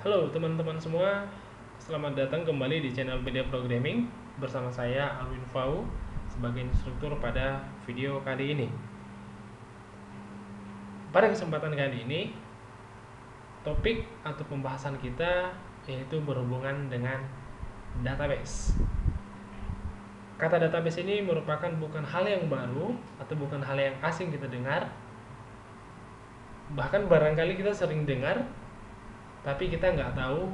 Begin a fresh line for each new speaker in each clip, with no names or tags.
Halo teman-teman semua, selamat datang kembali di channel Media Programming bersama saya Alwin Fau sebagai instruktur pada video kali ini. Pada kesempatan kali ini, topik atau pembahasan kita yaitu berhubungan dengan database. Kata database ini merupakan bukan hal yang baru atau bukan hal yang asing kita dengar. Bahkan barangkali kita sering dengar, tapi kita nggak tahu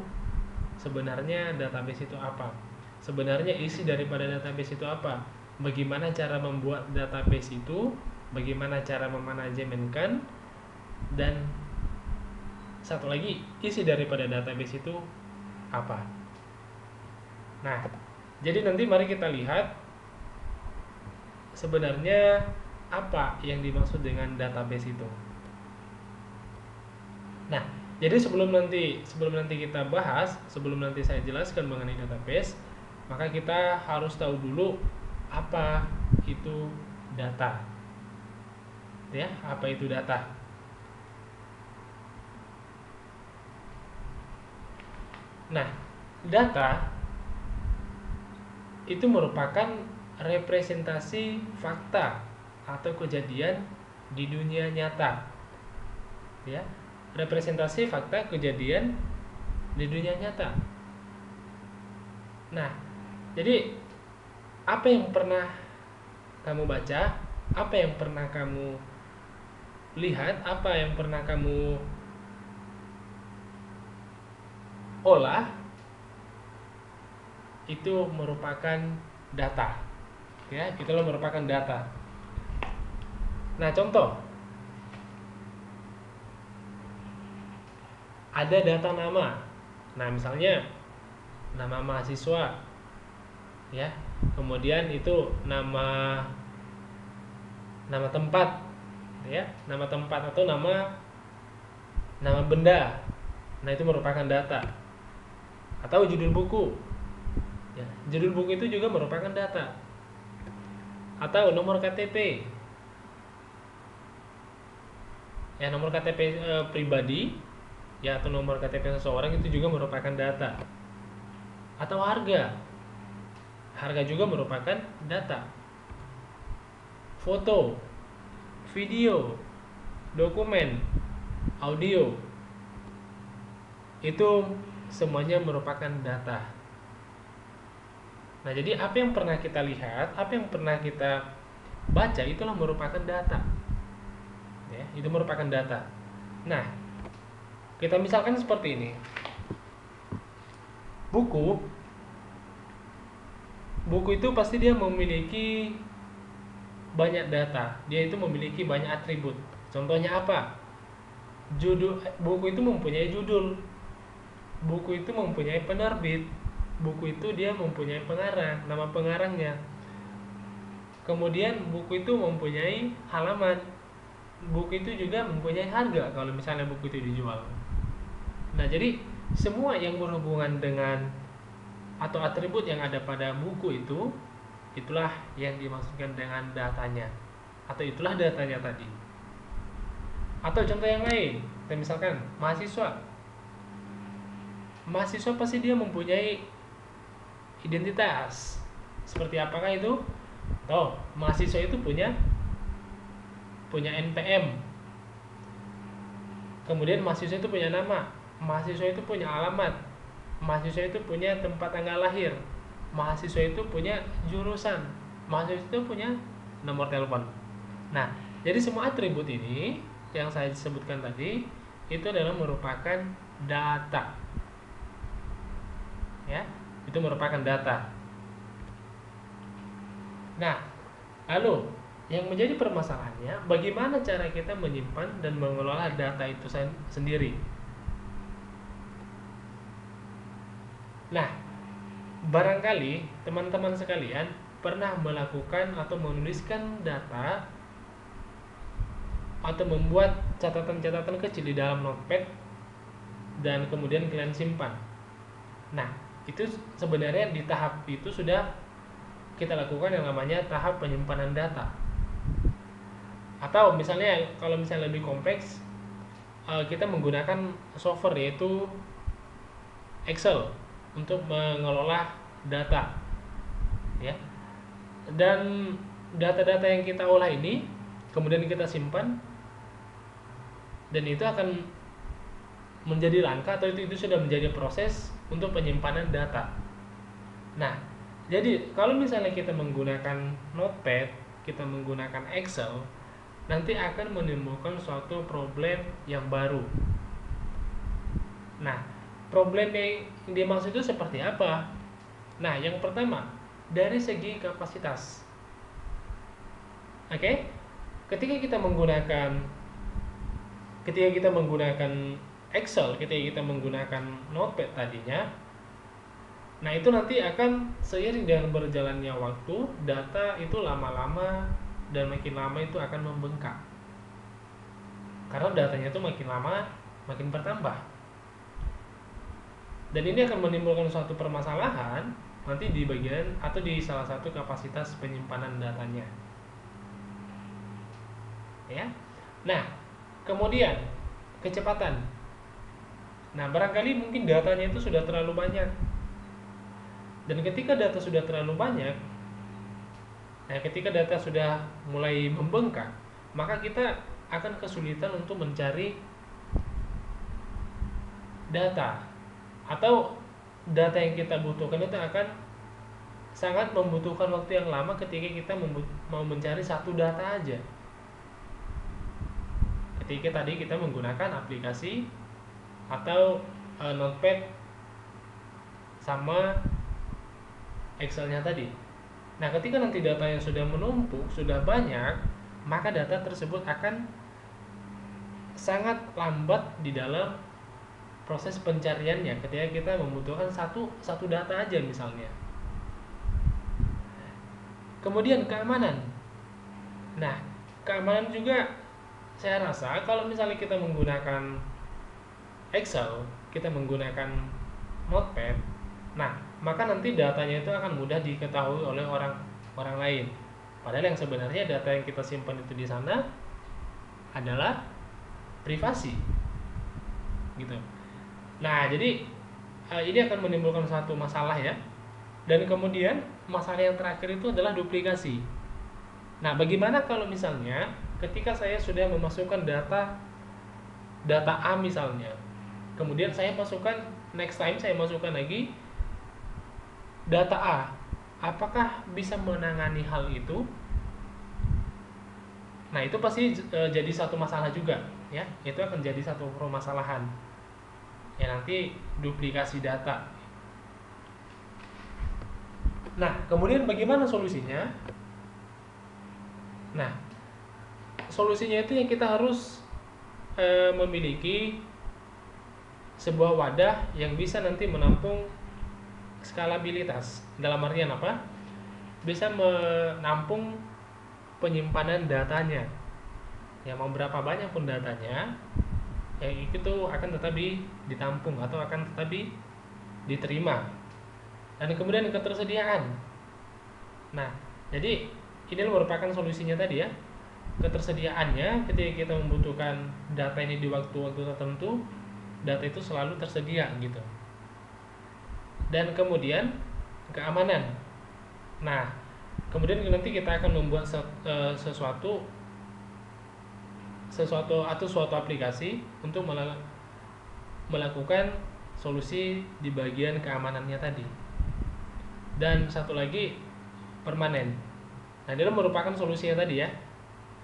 sebenarnya database itu apa. Sebenarnya isi daripada database itu apa? Bagaimana cara membuat database itu? Bagaimana cara memanajemenkan? Dan satu lagi, isi daripada database itu apa? Nah, jadi nanti mari kita lihat sebenarnya apa yang dimaksud dengan database itu. Nah, jadi sebelum nanti kita bahas, sebelum nanti saya jelaskan mengenai database, maka kita harus tahu dulu apa itu data. Ya, apa itu data? Nah, data itu merupakan representasi fakta atau kejadian di dunia nyata. Ya, representasi fakta kejadian di dunia nyata. Nah, jadi apa yang pernah kamu baca, apa yang pernah kamu lihat, apa yang pernah kamu olah, itu merupakan data. Ya, itulah merupakan data. Nah, contoh, ada data nama. Nah, misalnya nama mahasiswa, ya. Kemudian itu nama tempat, ya, nama tempat atau nama benda. Nah, itu merupakan data. Atau judul buku. Ya, judul buku itu juga merupakan data. Atau nomor KTP. Ya, nomor KTP pribadi, ya, atau nomor KTP seseorang itu juga merupakan data. Atau harga juga merupakan data. Foto, video, dokumen, audio, itu semuanya merupakan data. Nah, jadi apa yang pernah kita lihat, apa yang pernah kita baca, itulah merupakan data. Ya, itu merupakan data. Nah, kita misalkan seperti ini. Buku itu pasti dia memiliki banyak data. Dia itu memiliki banyak atribut. Contohnya apa? Buku itu mempunyai judul. Buku itu mempunyai penerbit. Buku itu dia mempunyai pengarang, nama pengarangnya. Kemudian buku itu mempunyai halaman. Buku itu juga mempunyai harga kalau misalnya buku itu dijual. Nah, jadi semua yang berhubungan dengan atau atribut yang ada pada buku itu, itulah yang dimaksudkan dengan datanya. Atau itulah datanya tadi. Atau contoh yang lain, kita misalkan mahasiswa. Mahasiswa pasti dia mempunyai identitas. Seperti apakah itu? Mahasiswa itu punya NPM. Kemudian mahasiswa itu punya nama. Mahasiswa itu punya alamat. Mahasiswa itu punya tempat tanggal lahir. Mahasiswa itu punya jurusan. Mahasiswa itu punya nomor telepon. Nah, jadi semua atribut ini yang saya sebutkan tadi itu adalah merupakan data. Ya, itu merupakan data. Nah, lalu yang menjadi permasalahannya, bagaimana cara kita menyimpan dan mengelola data itu sendiri? Nah, barangkali teman-teman sekalian pernah melakukan atau menuliskan data atau membuat catatan-catatan kecil di dalam notepad dan kemudian kalian simpan. Nah, itu sebenarnya di tahap itu sudah kita lakukan yang namanya tahap penyimpanan data. Atau misalnya kalau misalnya lebih kompleks, kita menggunakan software yaitu Excel untuk mengelola data, ya. Dan data-data yang kita olah ini kemudian kita simpan, dan itu akan menjadi langkah atau itu sudah menjadi proses untuk penyimpanan data. Nah, jadi kalau misalnya kita menggunakan Notepad, kita menggunakan Excel, nanti akan menimbulkan suatu problem yang baru. Nah, problem yang dimaksud itu seperti apa? Nah, yang pertama, dari segi kapasitas. Oke? Ketika kita menggunakan Excel, ketika kita menggunakan Notepad tadinya, nah itu nanti akan seiring dengan berjalannya waktu, data itu lama-lama dan makin lama itu akan membengkak. Karena datanya itu makin lama makin bertambah. Dan ini akan menimbulkan suatu permasalahan nanti di bagian atau di salah satu kapasitas penyimpanan datanya. Ya. Nah, kemudian kecepatan. Nah, barangkali mungkin datanya itu sudah terlalu banyak. Dan ketika data sudah terlalu banyak, nah ketika data sudah mulai membengkak, maka kita akan kesulitan untuk mencari data, atau data yang kita butuhkan itu akan sangat membutuhkan waktu yang lama ketika kita mau mencari satu data aja. Ketika tadi kita menggunakan aplikasi atau Notepad sama Excelnya tadi. Nah, ketika nanti datanya sudah menumpuk, sudah banyak, maka data tersebut akan sangat lambat di dalam proses pencariannya ketika kita membutuhkan satu data aja misalnya. Kemudian keamanan. Nah, keamanan juga saya rasa kalau misalnya kita menggunakan Excel, kita menggunakan Notepad, nah maka nanti datanya itu akan mudah diketahui oleh orang lain. Padahal yang sebenarnya data yang kita simpan itu di sana adalah privasi, gitu. Nah, jadi ini akan menimbulkan satu masalah ya. Dan kemudian masalah yang terakhir itu adalah duplikasi. Nah, bagaimana kalau misalnya ketika saya sudah memasukkan data A misalnya, kemudian saya masukkan next time saya masukkan lagi data A, apakah bisa menangani hal itu? Nah, itu pasti jadi satu masalah juga ya. Itu akan jadi satu permasalahan. Ya, nanti duplikasi data. Nah, kemudian bagaimana solusinya? Nah, solusinya itu yang kita harus memiliki sebuah wadah yang bisa nanti menampung skalabilitas. Dalam artian apa? Bisa menampung penyimpanan datanya. Ya, mau berapa banyak pun datanya, ya itu akan tetap ditampung atau akan tetap diterima. Dan kemudian ketersediaan. Nah, jadi ini merupakan solusinya tadi ya. Ketersediaannya, ketika kita membutuhkan data ini di waktu-waktu tertentu, data itu selalu tersedia gitu. Dan kemudian keamanan. Nah, kemudian nanti kita akan membuat sesuatu atau suatu aplikasi untuk melakukan solusi di bagian keamanannya tadi. Dan satu lagi permanen. Nah, ini merupakan solusinya tadi ya.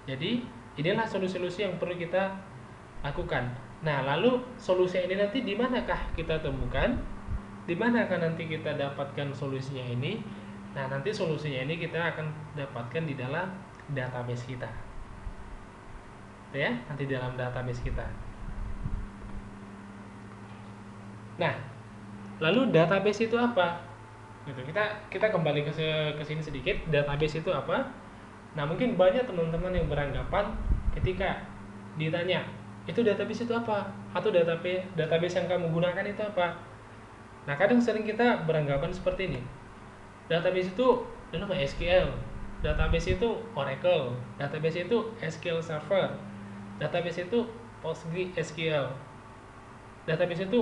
Jadi inilah solusi-solusi yang perlu kita lakukan. Nah, lalu solusi ini nanti di manakah kita temukan? Di mana akan nanti kita dapatkan solusinya ini? Nah, nanti solusinya ini kita akan dapatkan di dalam database kita. Ya, nanti di dalam database kita. Nah, lalu database itu apa? Gitu. Kita kembali ke sini sedikit. Database itu apa? Nah, mungkin banyak teman-teman yang beranggapan ketika ditanya, itu database itu apa? Atau database yang kamu gunakan itu apa? Nah, kadang sering kita beranggapan seperti ini. Database itu MySQL, database itu Oracle, database itu SQL Server, database itu PostgreSQL, database itu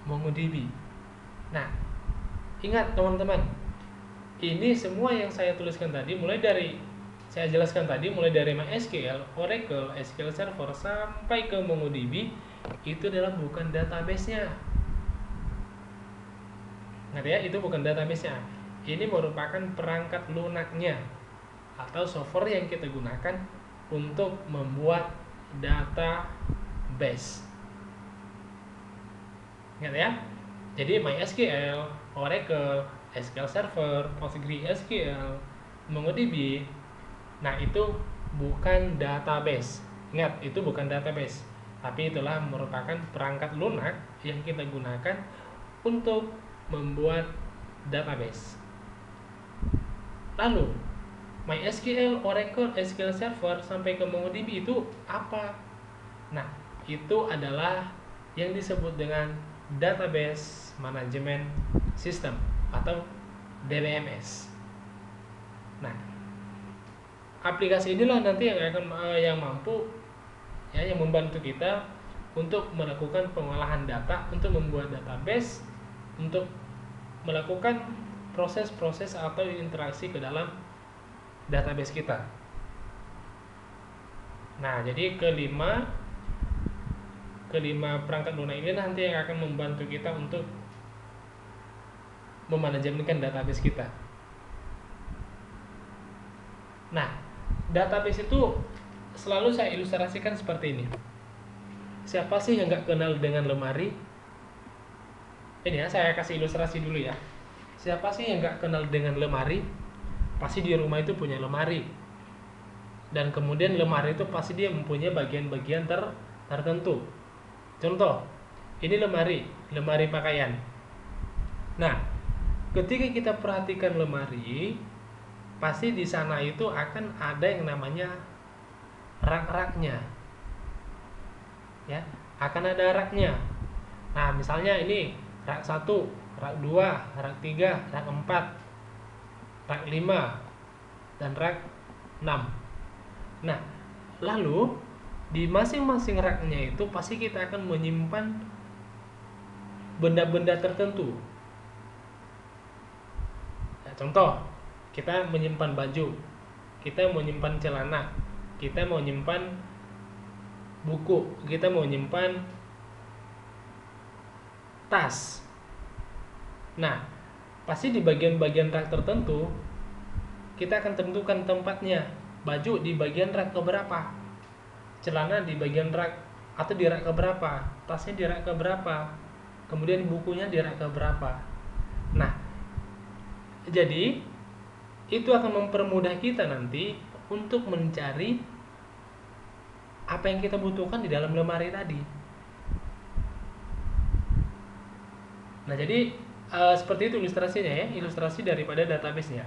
MongoDB. Nah, ingat teman-teman, ini semua yang saya tuliskan tadi, saya jelaskan tadi, mulai dari MySQL, Oracle, SQL Server sampai ke MongoDB, itu adalah bukan database-nya. Ngerti ya? Itu bukan database-nya. Ini merupakan perangkat lunaknya atau software yang kita gunakan untuk membuat database. Ingat ya? Jadi MySQL, Oracle, SQL Server, PostgreSQL, MongoDB, nah itu bukan database. Ingat, itu bukan database, tapi itulah merupakan perangkat lunak yang kita gunakan untuk membuat database. Lalu MySQL, Oracle, SQL Server sampai ke MongoDB itu apa? Nah, itu adalah yang disebut dengan Database Management System atau DBMS. Nah, aplikasi inilah nanti yang akan yang mampu ya, yang membantu kita untuk melakukan pengolahan data, untuk membuat database, untuk melakukan proses-proses atau interaksi ke dalam database kita. Nah, jadi kelima perangkat lunak ini nanti yang akan membantu kita untuk memanajemenkan database kita. Nah, database itu selalu saya ilustrasikan seperti ini. Siapa sih yang nggak kenal dengan lemari? Ini ya, saya kasih ilustrasi dulu ya. Siapa sih yang nggak kenal dengan lemari? Pasti di rumah itu punya lemari. Dan kemudian lemari itu pasti dia mempunyai bagian-bagian tertentu. Contoh, ini lemari pakaian. Nah, ketika kita perhatikan lemari, pasti di sana itu akan ada yang namanya rak-raknya. Ya, akan ada raknya. Nah, misalnya ini rak 1, rak 2, rak 3, rak 4, rak 5, dan rak 6. Nah, lalu di masing-masing raknya itu pasti kita akan menyimpan benda-benda tertentu. Nah, contoh, kita menyimpan baju, kita menyimpan celana, kita mau menyimpan buku, kita mau menyimpan tas. Nah, pasti di bagian-bagian rak tertentu kita akan tentukan tempatnya. Baju di bagian rak keberapa, celana di bagian rak atau di rak keberapa, tasnya di rak keberapa, kemudian bukunya di rak keberapa. Nah, jadi itu akan mempermudah kita nanti untuk mencari apa yang kita butuhkan di dalam lemari tadi. Nah, jadi seperti itu ilustrasinya ya, ilustrasi daripada database-nya.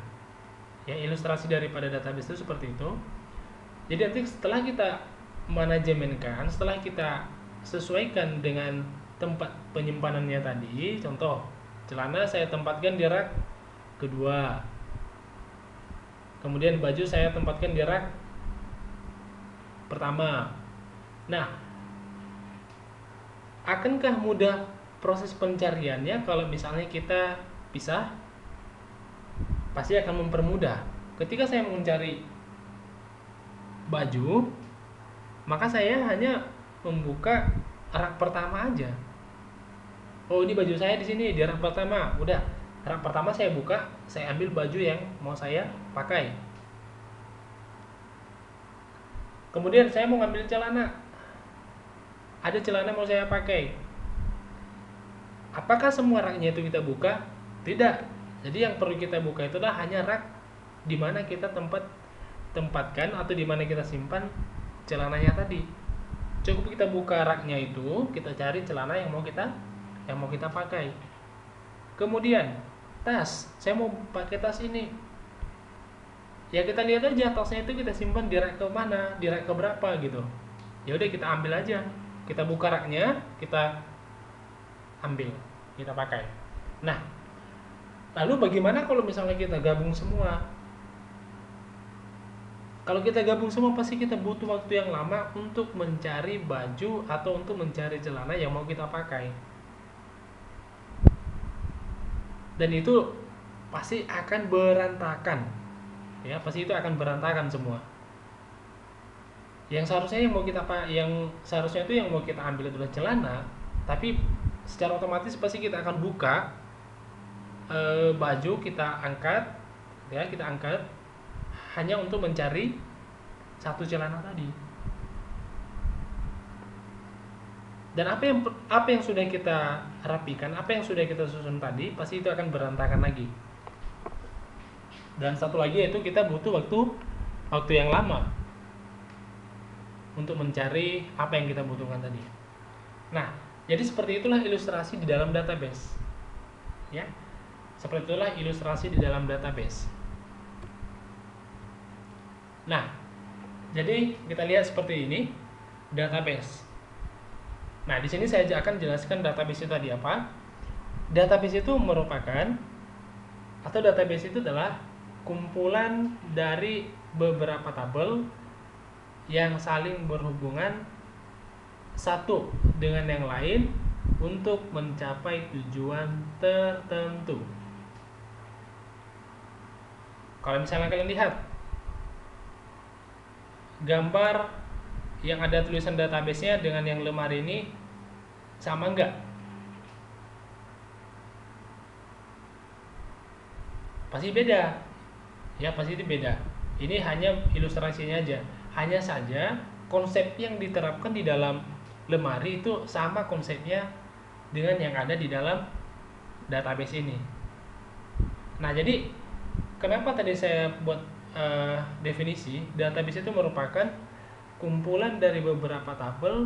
Ya, ilustrasi daripada database itu seperti itu. Jadi nanti setelah kita manajemenkan, setelah kita sesuaikan dengan tempat penyimpanannya tadi, contoh celana saya tempatkan di rak kedua, kemudian baju saya tempatkan di rak pertama. Nah, akankah mudah proses pencariannya kalau misalnya kita pisah? Pasti akan mempermudah. Ketika saya mencari baju, maka saya hanya membuka rak pertama aja. Oh, ini baju saya di sini di rak pertama. Udah, rak pertama saya buka, saya ambil baju yang mau saya pakai. Kemudian saya mau ngambil celana. Ada celana mau saya pakai. Apakah semua raknya itu kita buka? Tidak. Jadi yang perlu kita buka itu adalah hanya rak di mana kita tempatkan atau di mana kita simpan celananya tadi. Cukup kita buka raknya itu, kita cari celana yang mau kita pakai. Kemudian tas, saya mau pakai tas ini. Ya kita lihat aja tasnya itu kita simpan di rak ke mana, di rak ke berapa gitu. Ya udah kita ambil aja. Kita buka raknya, kita ambil, kita pakai. Nah, lalu bagaimana kalau misalnya kita gabung semua? Kalau kita gabung semua pasti kita butuh waktu yang lama untuk mencari baju atau untuk mencari celana yang mau kita pakai. dan itu pasti akan berantakan, ya pasti itu akan berantakan semua. Yang seharusnya itu yang mau kita ambil adalah celana, tapi secara otomatis pasti kita akan buka baju, kita angkat, ya kita angkat hanya untuk mencari satu celana tadi. Dan apa yang sudah kita rapikan, apa yang sudah kita susun tadi, pasti itu akan berantakan lagi. Dan satu lagi yaitu kita butuh waktu yang lama untuk mencari apa yang kita butuhkan tadi. Nah, jadi seperti itulah ilustrasi di dalam database. Ya. Seperti itulah ilustrasi di dalam database. Nah, jadi kita lihat seperti ini database. Nah, di sini saya akan jelaskan database itu tadi apa. Database itu merupakan, atau database itu adalah kumpulan dari beberapa tabel yang saling berhubungan satu dengan yang lain untuk mencapai tujuan tertentu. Kalau misalnya kalian lihat gambar yang ada tulisan database-nya dengan yang lemari ini sama enggak? Pasti beda. Ya, pasti itu beda. Ini hanya ilustrasinya aja. Hanya saja konsep yang diterapkan di dalam lemari itu sama konsepnya dengan yang ada di dalam database ini. Nah, jadi kenapa tadi saya buat definisi database itu merupakan kumpulan dari beberapa tabel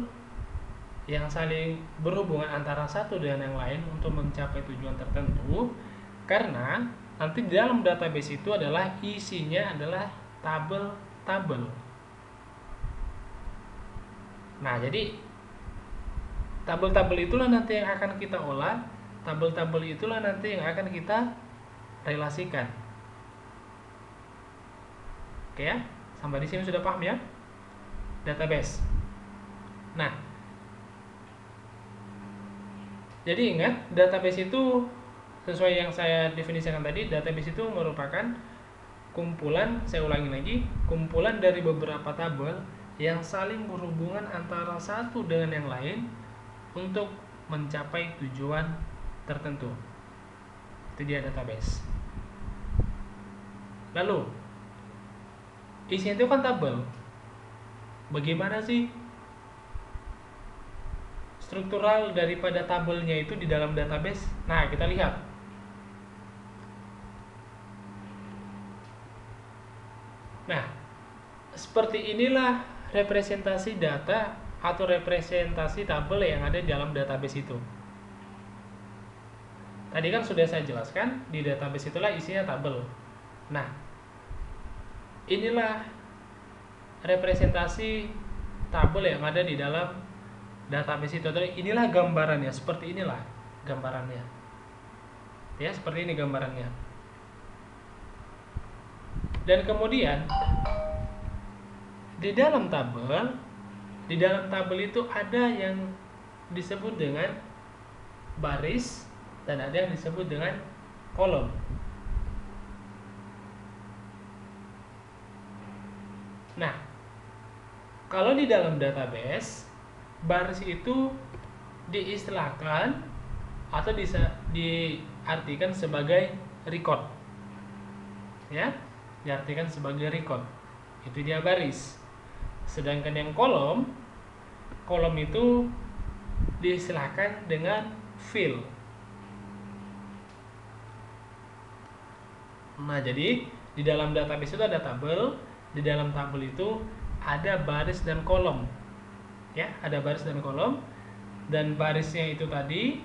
yang saling berhubungan antara satu dengan yang lain untuk mencapai tujuan tertentu, karena nanti di dalam database itu adalah isinya adalah tabel-tabel. Nah, jadi tabel-tabel itulah nanti yang akan kita olah, tabel-tabel itulah nanti yang akan kita relasikan. Oke ya, sampai di sini sudah paham ya? Database. Nah, jadi ingat, database itu sesuai yang saya definisikan tadi, database itu merupakan kumpulan, saya ulangi lagi, kumpulan dari beberapa tabel yang saling berhubungan antara satu dengan yang lain untuk mencapai tujuan tertentu. Itu dia database. Lalu, isinya itu kan tabel. Bagaimana sih struktural daripada tabelnya itu di dalam database? Nah, kita lihat. Nah, seperti inilah representasi data atau representasi tabel yang ada di dalam database itu. Tadi kan sudah saya jelaskan, di database itulah isinya tabel. Nah, inilah representasi tabel yang ada di dalam database itu. Inilah gambarannya, seperti inilah gambarannya. Ya, seperti ini gambarannya. Dan kemudian di dalam tabel itu ada yang disebut dengan baris dan ada yang disebut dengan kolom. Nah, kalau di dalam database, baris itu diistilahkan atau diartikan sebagai record. Ya, diartikan sebagai record. Itu dia baris. Sedangkan yang kolom itu diistilahkan dengan field. Nah, jadi di dalam database itu ada tabel, di dalam tabel itu ada baris dan kolom. Ya, ada baris dan kolom, dan barisnya itu tadi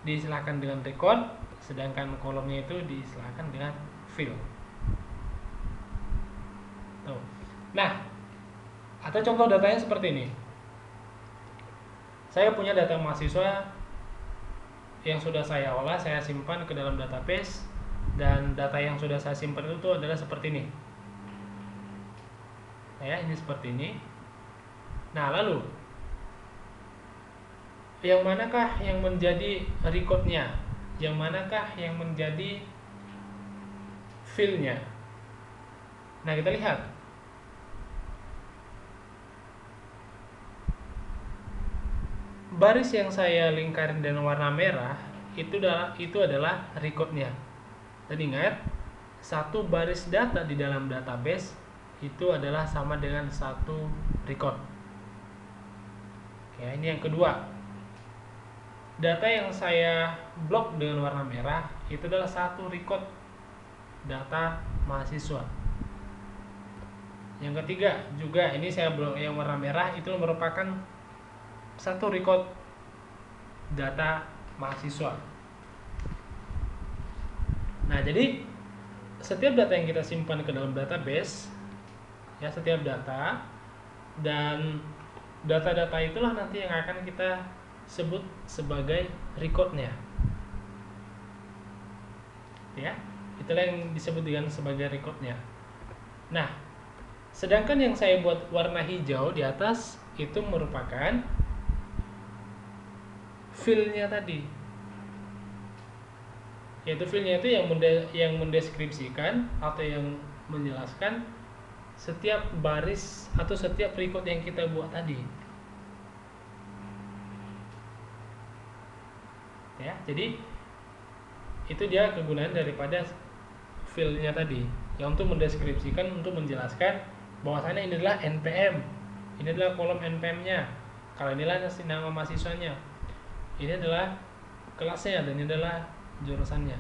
diistilahkan dengan record, sedangkan kolomnya itu diistilahkan dengan field. Tuh. Nah, atau contoh datanya seperti ini. Saya punya data mahasiswa yang sudah saya olah, saya simpan ke dalam database, dan data yang sudah saya simpan itu adalah seperti ini. Ya, ini seperti ini. Nah, lalu yang manakah yang menjadi recordnya? yang manakah yang menjadi filenya. Nah, kita lihat. Baris yang saya lingkarin dengan warna merah itu adalah recordnya. Dan ingat, satu baris data di dalam database itu adalah sama dengan satu record. Ya, ini yang kedua. Data yang saya blok dengan warna merah itu adalah satu record data mahasiswa. Yang ketiga juga ini saya blok yang warna merah itu merupakan satu record data mahasiswa. Nah, jadi setiap data yang kita simpan ke dalam database, ya setiap data, dan data-data itulah nanti yang akan kita sebut sebagai recordnya. Ya, itulah yang disebut dengan sebagai recordnya. Nah, sedangkan yang saya buat warna hijau di atas itu merupakan filenya tadi. Yaitu filenya itu yang mendeskripsikan atau yang menjelaskan setiap baris atau setiap record yang kita buat tadi. Ya, jadi itu dia kegunaan daripada filenya tadi, yang untuk mendeskripsikan, untuk menjelaskan bahwasannya ini adalah NPM, ini adalah kolom NPM-nya, kalau inilah nama mahasiswanya, ini adalah kelasnya, dan ini adalah jurusannya.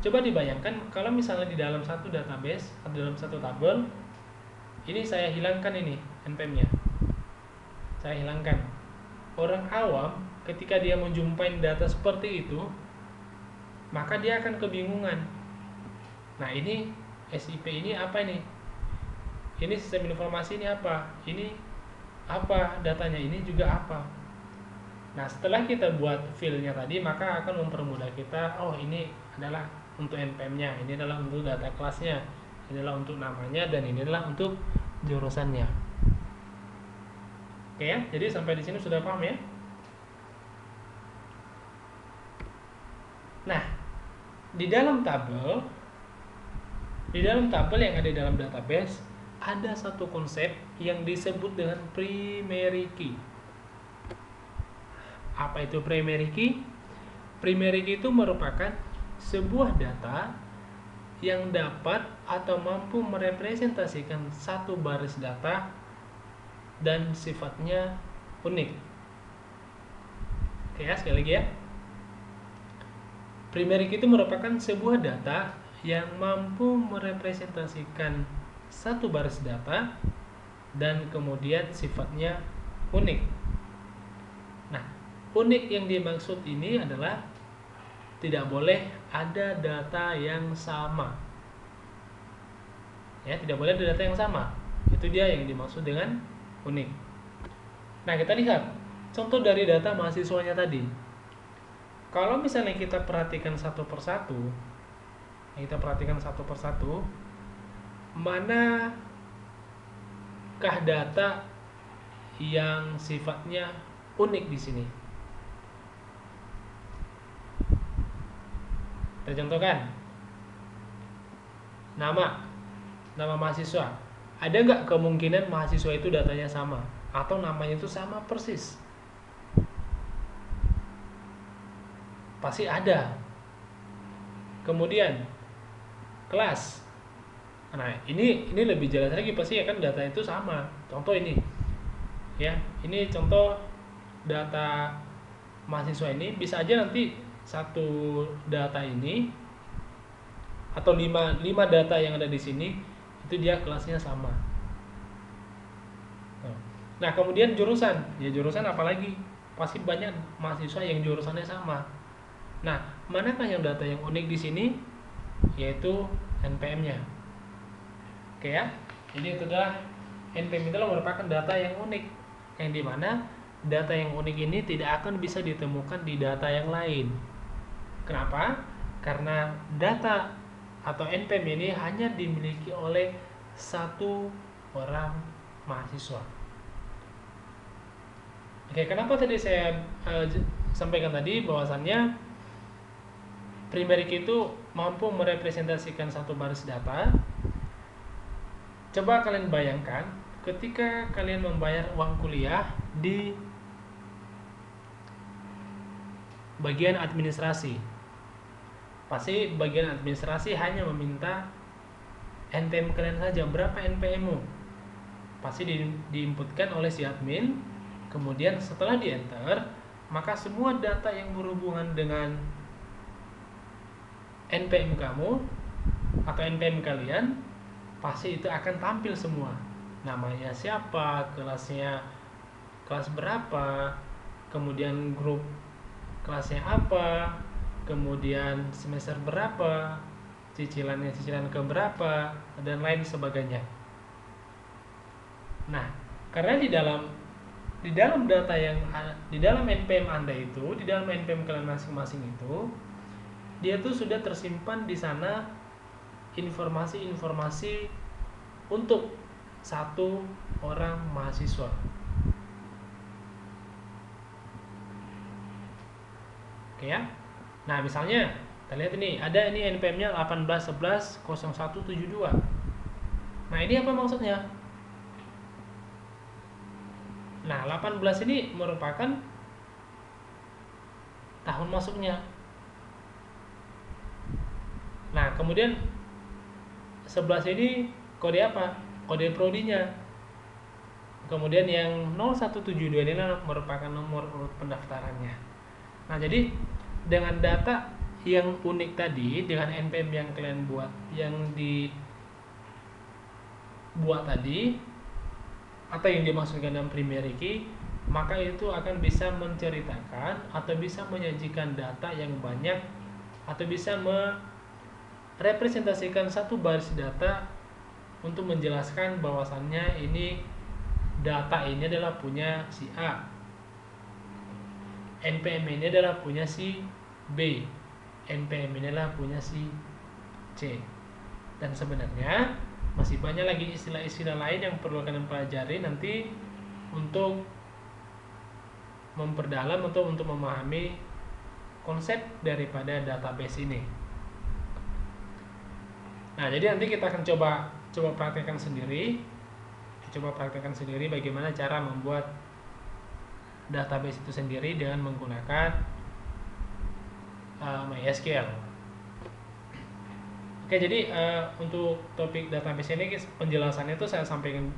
Coba dibayangkan kalau misalnya di dalam satu database atau dalam satu tabel ini saya hilangkan ini NPM-nya, saya hilangkan. Orang awam ketika dia menjumpai data seperti itu, maka dia akan kebingungan. Nah, ini SIP ini apa ini? Ini sistem informasi ini apa? Ini apa datanya? Ini juga apa? Nah, setelah kita buat filenya tadi, maka akan mempermudah kita. Oh, ini adalah untuk NPM-nya, ini adalah untuk data kelasnya, ini adalah untuk namanya, dan ini adalah untuk jurusannya. Oke ya, jadi sampai di sini sudah paham ya? Nah, di dalam tabel yang ada di dalam database ada satu konsep yang disebut dengan primary key. Apa itu primary key? Primary key itu merupakan sebuah data yang dapat atau mampu merepresentasikan satu baris data dan sifatnya unik. Oke ya, sekali lagi ya. Primary key itu merupakan sebuah data yang mampu merepresentasikan satu baris data dan kemudian sifatnya unik. Nah, unik yang dimaksud ini adalah tidak boleh ada data yang sama. Ya, tidak boleh ada data yang sama. Itu dia yang dimaksud dengan unik. Nah, kita lihat contoh dari data mahasiswanya tadi. Kalau misalnya kita perhatikan satu persatu, manakah data yang sifatnya unik di sini? Kita contohkan, nama mahasiswa. Ada nggak kemungkinan mahasiswa itu datanya sama atau namanya itu sama persis? Pasti ada. Kemudian kelas. Nah, ini lebih jelas lagi, pasti akan data itu sama. Contoh ini. Ya, ini contoh data mahasiswa ini, bisa aja nanti satu data ini atau 5 data yang ada di sini itu dia kelasnya sama. Nah, kemudian jurusan. Ya, jurusan apalagi? Pasti banyak mahasiswa yang jurusannya sama. Nah, manakah yang data yang unik di sini? Yaitu NPM-nya. Oke ya. Jadi itu adalah NPM itu merupakan data yang unik, yang dimana data yang unik ini tidak akan bisa ditemukan di data yang lain. Kenapa? Karena data atau NPM ini hanya dimiliki oleh satu orang mahasiswa. Oke, kenapa tadi saya sampaikan tadi bahwasannya primary key itu mampu merepresentasikan satu baris data. Coba kalian bayangkan ketika kalian membayar uang kuliah di bagian administrasi. Pasti bagian administrasi hanya meminta NPM kalian saja, berapa NPM-mu. Pasti diinputkan oleh si admin. Kemudian setelah di enter, maka semua data yang berhubungan dengan NPM kamu atau NPM kalian pasti itu akan tampil semua. Namanya siapa, kelasnya kelas berapa, kemudian grup kelasnya apa, kemudian semester berapa, cicilannya cicilan ke berapa, dan lain sebagainya. Nah, karena di dalam data yang di dalam NPM Anda itu, di dalam NPM kalian masing-masing itu, dia tuh sudah tersimpan di sana informasi-informasi untuk satu orang mahasiswa. Oke ya. Nah, misalnya kita lihat ini, ada ini NPM-nya 18110172. Nah, ini apa maksudnya? Nah, 18 ini merupakan tahun masuknya. Nah, kemudian 11 ini kode apa? Kode prodinya. Kemudian yang 0172 ini merupakan nomor urut pendaftarannya. Nah, jadi dengan data yang unik tadi, dengan NPM yang kalian buat, yang dibuat tadi, atau yang dimaksudkan dalam primary key, maka itu akan bisa menceritakan atau bisa menyajikan data yang banyak, atau bisa merepresentasikan satu baris data untuk menjelaskan bahwasannya ini data ini adalah punya si A, NPM ini adalah punya si B, NPM ini adalah punya si C. Dan sebenarnya masih banyak lagi istilah-istilah lain yang perlu kalian pelajari nanti untuk memperdalam atau untuk memahami konsep daripada database ini. Nah, jadi nanti kita akan coba praktekkan sendiri. Coba praktekkan sendiri bagaimana cara membuat database itu sendiri dengan menggunakan MySQL. Oke, jadi untuk topik database ini penjelasannya itu saya sampaikan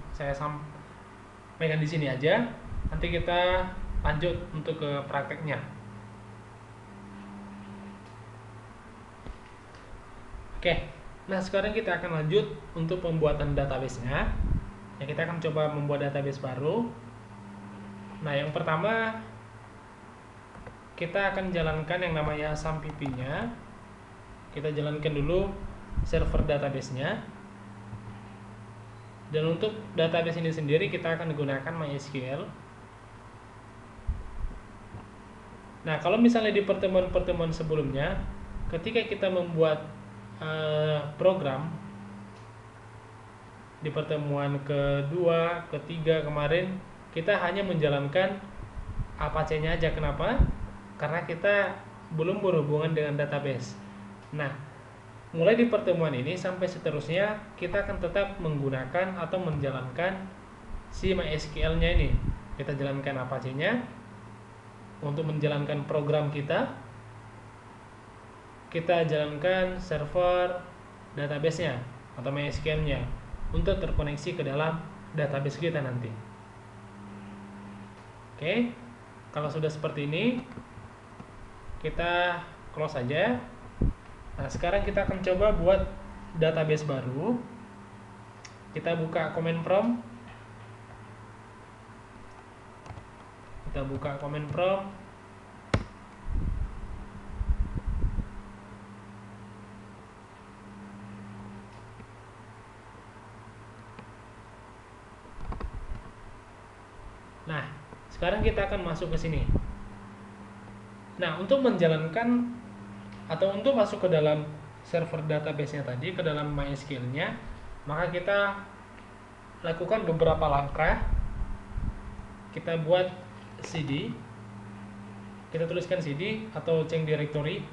di sini aja. Nanti kita lanjut untuk ke prakteknya. Oke, nah sekarang kita akan lanjut untuk pembuatan database-nya. Ya, kita akan coba membuat database baru. Nah, yang pertama kita akan jalankan yang namanya SAMPP-nya. Kita jalankan dulu server database-nya. Dan untuk database ini sendiri kita akan gunakan MySQL. Nah, kalau misalnya di pertemuan-pertemuan sebelumnya, ketika kita membuat program di pertemuan kedua, ketiga kemarin, kita hanya menjalankan Apache-nya aja. Kenapa? Karena kita belum berhubungan dengan database. Nah, mulai di pertemuan ini sampai seterusnya kita akan tetap menggunakan atau menjalankan si MySQL-nya ini. Kita jalankan Apache-nya untuk menjalankan program kita. Kita jalankan server database-nya atau MySQL-nya untuk terkoneksi ke dalam database kita nanti. Oke, kalau sudah seperti ini, kita close saja. Nah, sekarang kita akan coba buat database baru. Kita buka command prompt. Nah, sekarang kita akan masuk ke sini. Nah, untuk menjalankan atau untuk masuk ke dalam server database-nya tadi, ke dalam MySQL-nya, maka kita lakukan beberapa langkah. Kita buat CD, kita tuliskan CD atau change directory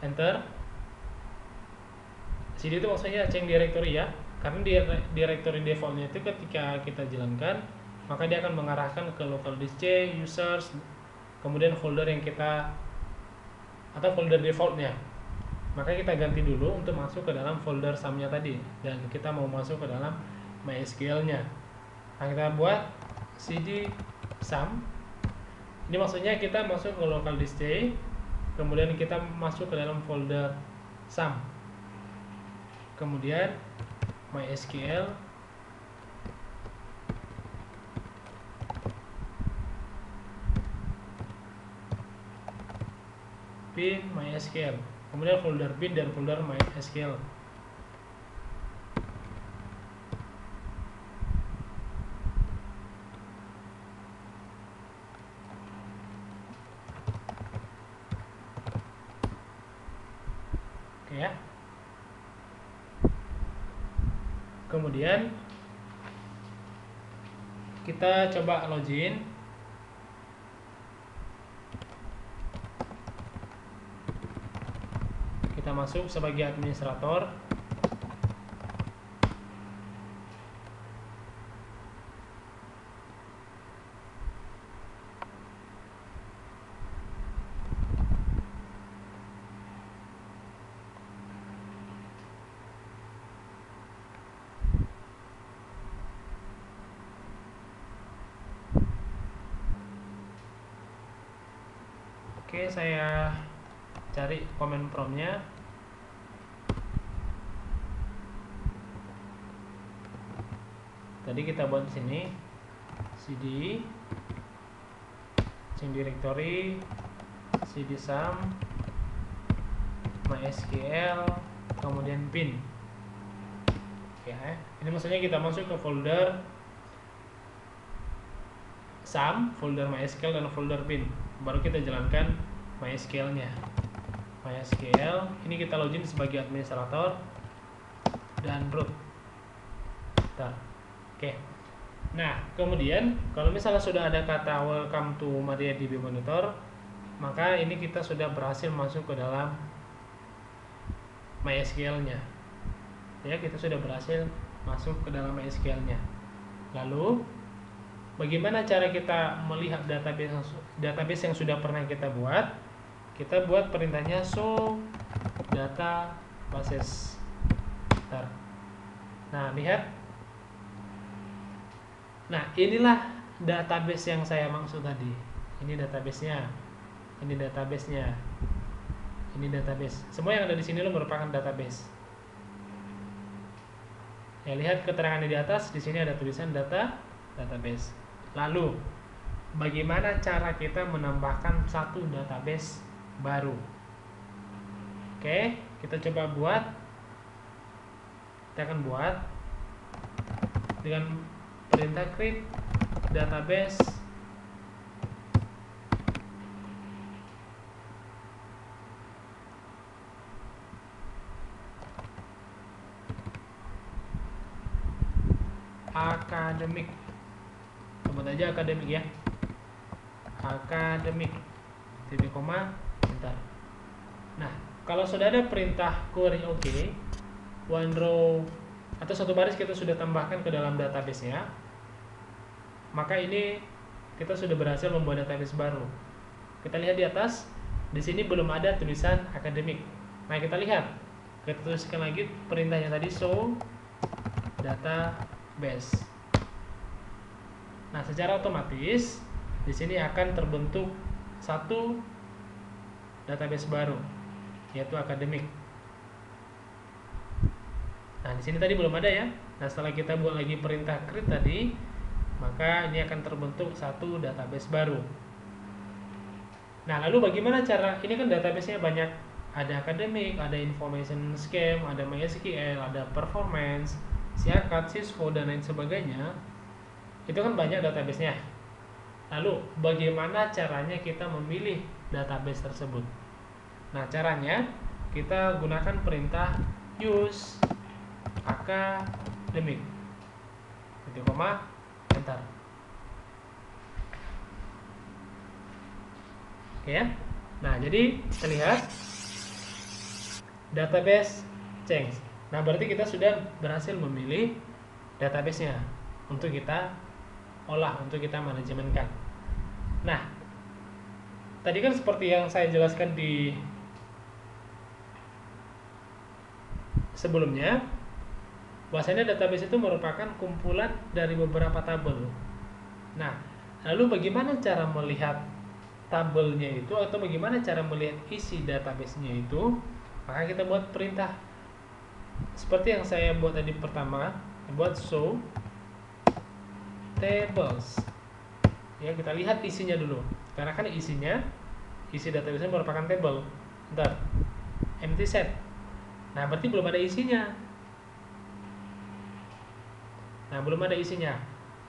enter. cd itu maksudnya change directory ya, karena di directory defaultnya itu ketika kita jalankan maka dia akan mengarahkan ke local disk C, users, kemudian folder yang kita atau folder defaultnya. Maka kita ganti dulu untuk masuk ke dalam folder sumnya tadi, dan kita mau masuk ke dalam MySQL-nya. Nah, kita buat cd sum. Ini maksudnya kita masuk ke local disk C, kemudian kita masuk ke dalam folder sum, kemudian MySQL bin MySQL, kemudian folder bin dan folder MySQL. Oke ya. Kemudian kita coba login. Kita masuk sebagai administrator. Oke, saya cari command prompt-nya. Tadi kita buat di sini cd change directory, cd sum, MySQL, kemudian bin. Ya, ini maksudnya kita masuk ke folder sum, folder MySQL dan folder bin. Baru kita jalankan MySQL-nya. MySQL, ini kita login sebagai administrator dan root. Bentar. Oke. Nah, kemudian kalau misalnya sudah ada kata welcome to MariaDB Monitor, maka ini kita sudah berhasil masuk ke dalam MySQL-nya. Ya, kita sudah berhasil masuk ke dalam MySQL-nya. Lalu, bagaimana cara kita melihat database yang sudah pernah kita buat? Kita buat perintahnya show databases. Bentar. Nah, lihat. Nah, inilah database yang saya maksud tadi. Ini database-nya. Ini database-nya. Ini database. Semua yang ada di sini merupakan database. Ya, lihat keterangan di atas. Di sini ada tulisan database. Lalu, bagaimana cara kita menambahkan satu database baru? Oke, kita coba buat. Kita akan buat dengan perintah create database akademik. Sebut aja akademik ya. Akademik titik koma bentar. Nah, kalau sudah ada perintah query OK, one row atau satu baris kita sudah tambahkan ke dalam database-nya, maka ini kita sudah berhasil membuat database baru. Kita lihat di atas, di sini belum ada tulisan akademik. Nah, kita lihat, kita tuliskan lagi perintahnya tadi show database. Nah, secara otomatis di sini akan terbentuk satu database baru, yaitu akademik. Nah, di sini tadi belum ada ya. Nah, setelah kita buat lagi perintah create tadi, maka ini akan terbentuk satu database baru. Nah, lalu bagaimana cara? Ini kan database-nya banyak. Ada akademik, ada information scheme, ada MySQL, ada performance, Siakat, Sysfo, dan lain sebagainya. Itu kan banyak database-nya. Lalu, bagaimana caranya kita memilih database tersebut? Nah, caranya kita gunakan perintah use akademik. Titik koma, enter. Oke ya. Nah, jadi kita lihat database change. Nah, berarti kita sudah berhasil memilih database-nya untuk kita olah, untuk kita manajemenkan. Nah, tadi kan seperti yang saya jelaskan di sebelumnya, bahwasanya database itu merupakan kumpulan dari beberapa tabel. Nah, lalu bagaimana cara melihat tabelnya itu, atau bagaimana cara melihat isi database-nya itu? Maka kita buat perintah seperti yang saya buat tadi pertama, buat show tables. Ya, kita lihat isinya dulu. Karena kan isi database merupakan table. Bentar. Empty set. Nah, berarti belum ada isinya.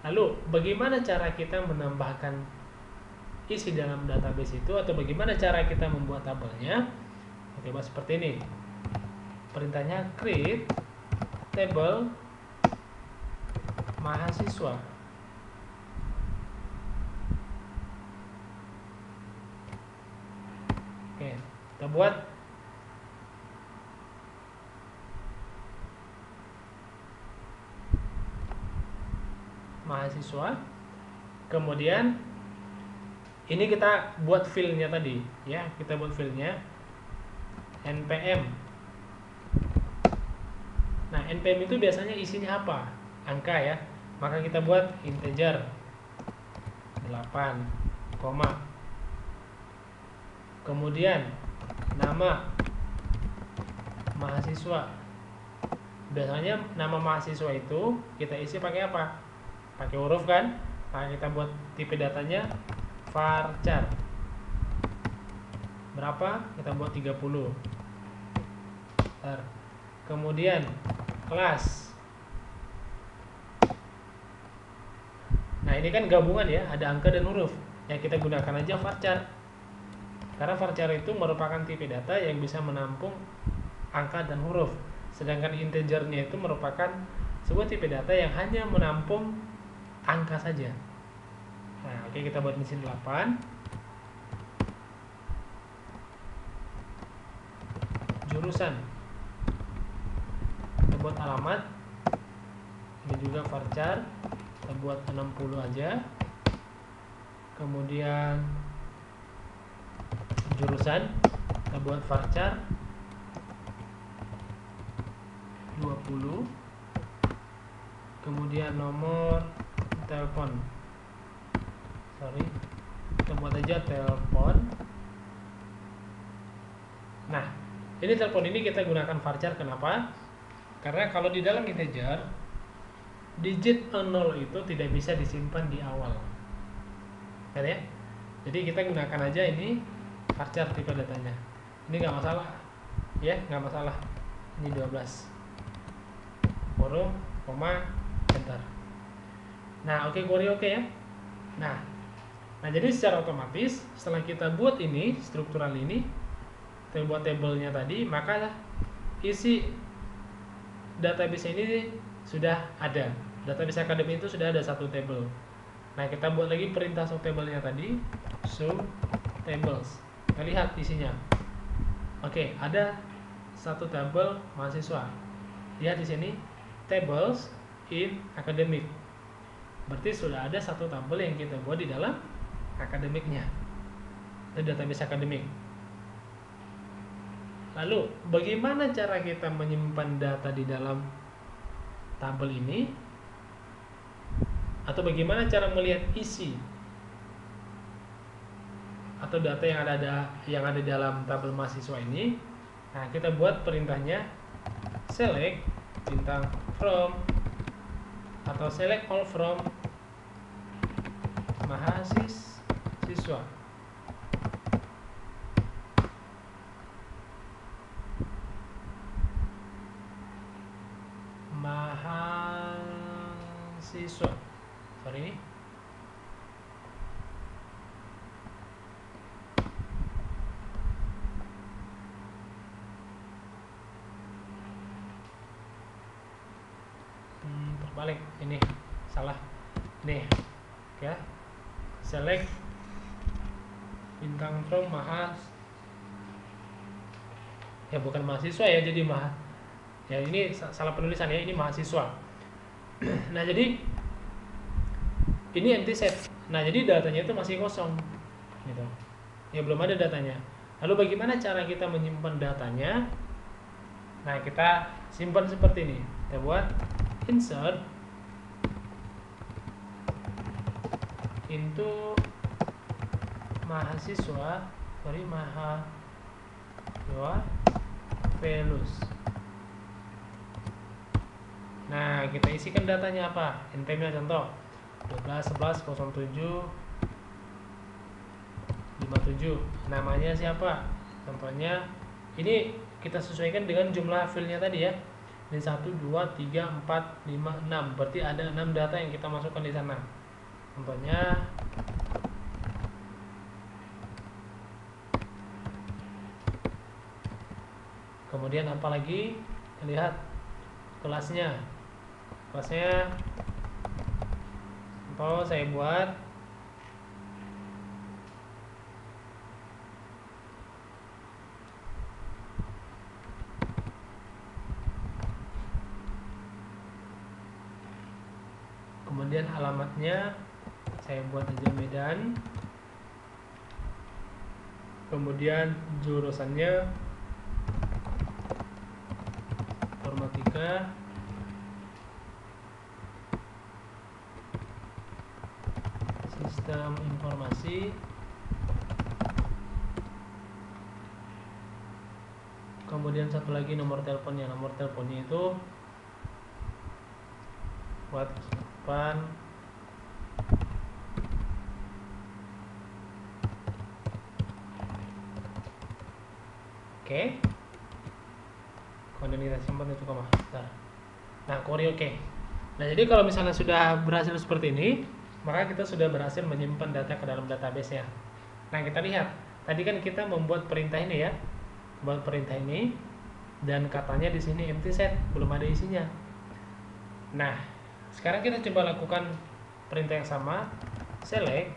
Lalu, bagaimana cara kita menambahkan isi dalam database itu, atau bagaimana cara kita membuat tabelnya? Coba seperti ini. Perintahnya create table mahasiswa. Oke, kita buat mahasiswa. Kemudian ini kita buat filenya tadi, ya. Kita buat filenya npm. Nah, npm itu biasanya isinya apa? Angka, ya. Maka kita buat integer 8, kemudian nama mahasiswa. Biasanya nama mahasiswa itu kita isi pakai apa? Pakai huruf kan? Nah, kita buat tipe datanya varchar. Berapa? Kita buat 30. Kemudian kelas. Nah, ini kan gabungan, ya, ada angka dan huruf. Yang kita gunakan aja varchar. Karena varchar itu merupakan tipe data yang bisa menampung angka dan huruf. Sedangkan integernya itu merupakan sebuah tipe data yang hanya menampung angka saja. Nah, oke, kita buat mesin 8. Jurusan. Kita buat alamat. Ini juga varchar. Kita buat 60 aja. Kemudian jurusan kita buat varchar 20. Kemudian nomor telepon, kita buat aja telepon. Nah, ini telepon ini kita gunakan varchar. Kenapa? Karena kalau di dalam integer, digit 0 itu tidak bisa disimpan di awal, kan, ya? Jadi kita gunakan aja ini varchar tipe datanya. Ini nggak masalah, ya, nggak masalah. Ini 12 kurung, koma, enter. Nah, oke, query oke, ya. Nah, jadi secara otomatis setelah kita buat ini struktural ini, kita buat tabelnya tadi, maka isi database ini sudah ada. Database akademik itu sudah ada satu tabel. Nah, kita buat lagi perintah show tabelnya tadi, show tables. Kita lihat isinya. Oke, ada satu tabel mahasiswa. Lihat di sini, tables in academic. Berarti sudah ada satu tabel yang kita buat di dalam akademiknya. Itu database akademik. Lalu, bagaimana cara kita menyimpan data di dalam tabel ini? Atau bagaimana cara melihat isi atau data yang ada di dalam tabel mahasiswa ini? Nah, kita buat perintahnya select bintang from atau select all from mahasiswa. Sorry. Terbalik, ini salah. Nih, oke. Select bintang from ya bukan mahasiswa ya, jadi ya ini salah penulisan ya, ini mahasiswa. Nah jadi ini empty set. Nah jadi datanya itu masih kosong gitu ya, belum ada datanya. Lalu bagaimana cara kita menyimpan datanya? Nah kita simpan seperti ini, kita buat insert into mahasiswa values. Nah kita isikan datanya apa, name-nya contoh 12 11 07 57, namanya siapa, contohnya ini kita sesuaikan dengan jumlah filenya tadi ya, ini 1 2 3 4 5 6, berarti ada 6 data yang kita masukkan di sana. Contohnya kemudian apa lagi, lihat kelasnya contoh saya buat kemudian alamatnya saya buat aja Medan, kemudian jurusannya informatika, sistem informasi, kemudian satu lagi nomor teleponnya itu buat depan. Oke. Kemudian kita simpan itu koma. Nah, query oke. Nah, jadi kalau misalnya sudah berhasil seperti ini, maka kita sudah berhasil menyimpan data ke dalam database ya. Nah, kita lihat. Tadi kan kita membuat perintah ini ya. Buat perintah ini dan katanya di sini empty set, belum ada isinya. Nah, sekarang kita coba lakukan perintah yang sama, select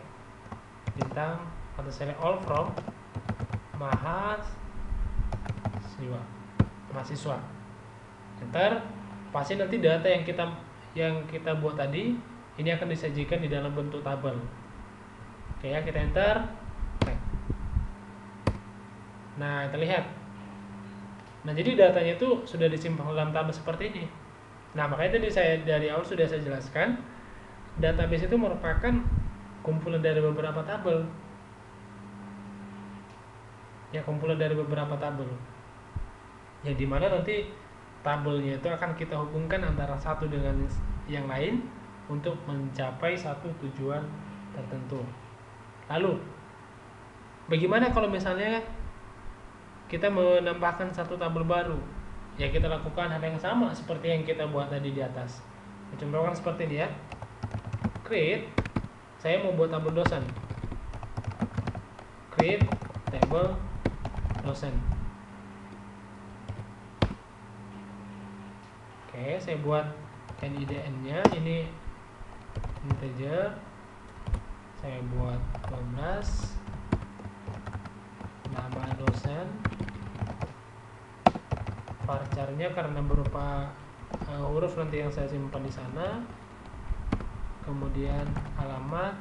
bintang atau select all from mahasiswa, enter. Pasti nanti data yang kita buat tadi ini akan disajikan di dalam bentuk tabel. Oke ya, kita enter. Nah, kita lihat. Nah, jadi datanya itu sudah disimpan dalam tabel seperti ini. Nah, makanya tadi dari awal sudah saya jelaskan, database itu merupakan kumpulan dari beberapa tabel. Ya, kumpulan dari beberapa tabel. Ya, dimana nanti tabelnya itu akan kita hubungkan antara satu dengan yang lain untuk mencapai satu tujuan tertentu. Lalu, bagaimana kalau misalnya kita menambahkan satu tabel baru? Ya, kita lakukan hal yang sama seperti yang kita buat tadi di atas. Contohkan seperti ini ya. Create, saya mau buat tabel dosen. Create table dosen. Oke, saya buat NIDN-nya ini integer. Saya buat 12, nama dosen, varchar-nya karena berupa huruf nanti yang saya simpan di sana. Kemudian alamat,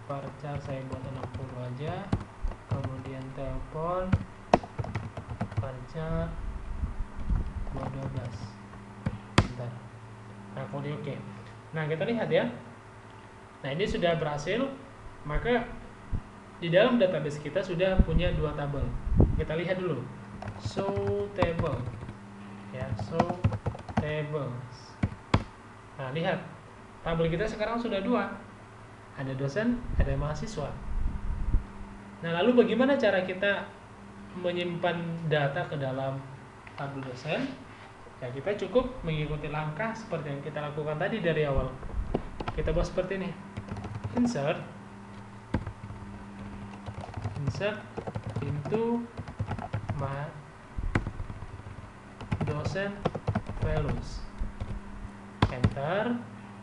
varchar saya buat 60 aja. Kemudian telepon, varchar 12. Bentar. Nah, kode oke. Nah, kita lihat ya. Nah, ini sudah berhasil. Maka di dalam database kita sudah punya dua tabel. Kita lihat dulu. Show table. Ya, show tables. Nah, lihat. Tabel kita sekarang sudah dua. Ada dosen, ada mahasiswa. Nah, lalu bagaimana cara kita menyimpan data ke dalam tabel dosen? Ya, kita cukup mengikuti langkah seperti yang kita lakukan tadi dari awal. Kita buat seperti ini. Insert into dosen values. Enter.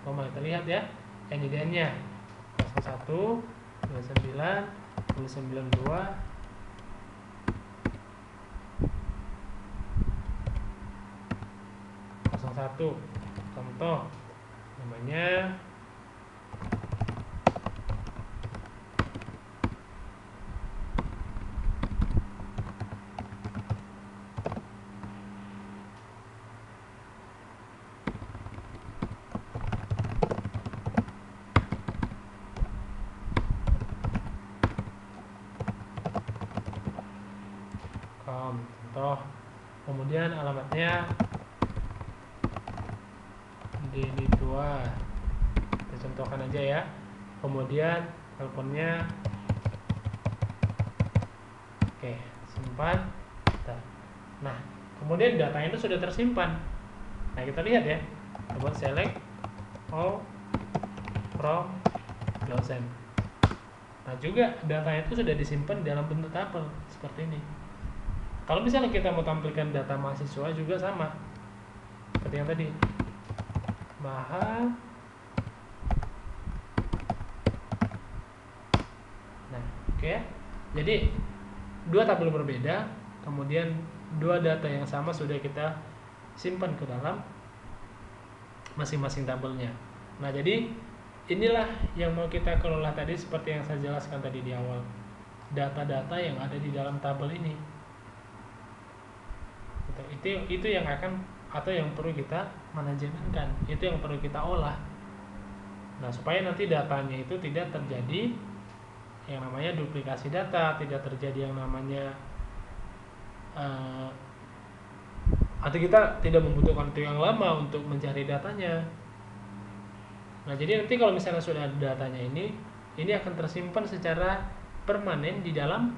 Kita lihat ya. NIDN-nya 01 29 92 satu contoh namanya contoh, kemudian alamatnya di tua, kita contohkan aja ya, kemudian teleponnya. Oke, simpan. Nah, kemudian datanya itu sudah tersimpan. Nah, kita lihat ya, kita buat select all from dosen. Nah, juga datanya itu sudah disimpan dalam bentuk tabel seperti ini. Kalau misalnya kita mau tampilkan data mahasiswa juga sama seperti yang tadi, Nah, oke ya. Jadi dua tabel berbeda, kemudian dua data yang sama sudah kita simpan ke dalam masing-masing tabelnya. Nah, jadi inilah yang mau kita kelola tadi seperti yang saya jelaskan tadi di awal. Data-data yang ada di dalam tabel ini. Itu yang akan atau yang perlu kita manajemenkan, itu yang perlu kita olah. Nah, supaya nanti datanya itu tidak terjadi yang namanya duplikasi data, tidak terjadi yang namanya atau kita tidak membutuhkan waktu yang lama untuk mencari datanya. Nah, jadi nanti kalau misalnya sudah ada datanya ini akan tersimpan secara permanen di dalam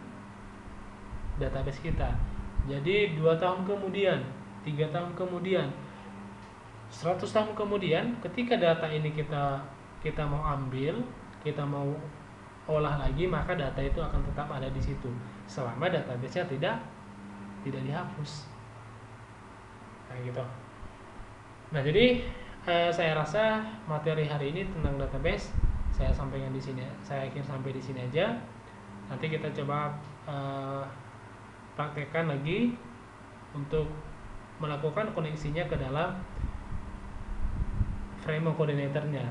database kita. Jadi 2 tahun kemudian, 3 tahun kemudian, 100 tahun kemudian, ketika data ini kita mau ambil, kita mau olah lagi, maka data itu akan tetap ada di situ selama database-nya tidak dihapus. Nah, gitu. Nah, jadi saya rasa materi hari ini tentang database saya sampaikan di sini. Saya akhir sampai di sini aja. Nanti kita coba praktekkan lagi untuk melakukan koneksinya ke dalam frame coordinator-nya.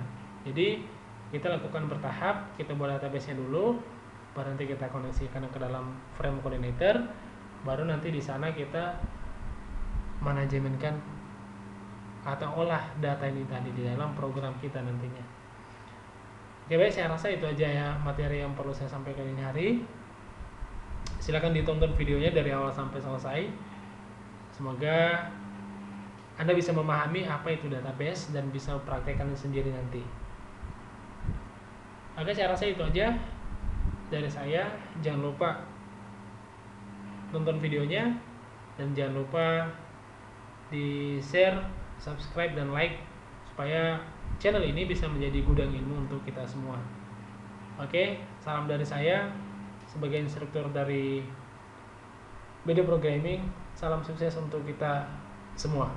Jadi kita lakukan bertahap, kita buat database-nya dulu, baru nanti kita koneksikan ke dalam frame coordinator, baru nanti di sana kita manajemenkan atau olah data ini tadi di dalam program kita nantinya. Oke, baik, saya rasa itu aja ya materi yang perlu saya sampaikan ini hari. Silakan ditonton videonya dari awal sampai selesai. Semoga Anda bisa memahami apa itu database dan bisa mempraktekkan sendiri nanti. Oke, saya rasa itu aja dari saya. Jangan lupa tonton videonya dan jangan lupa di share, subscribe, dan like supaya channel ini bisa menjadi gudang ilmu untuk kita semua. Oke, salam dari saya sebagai instruktur dari BD Programming. Salam sukses untuk kita semua.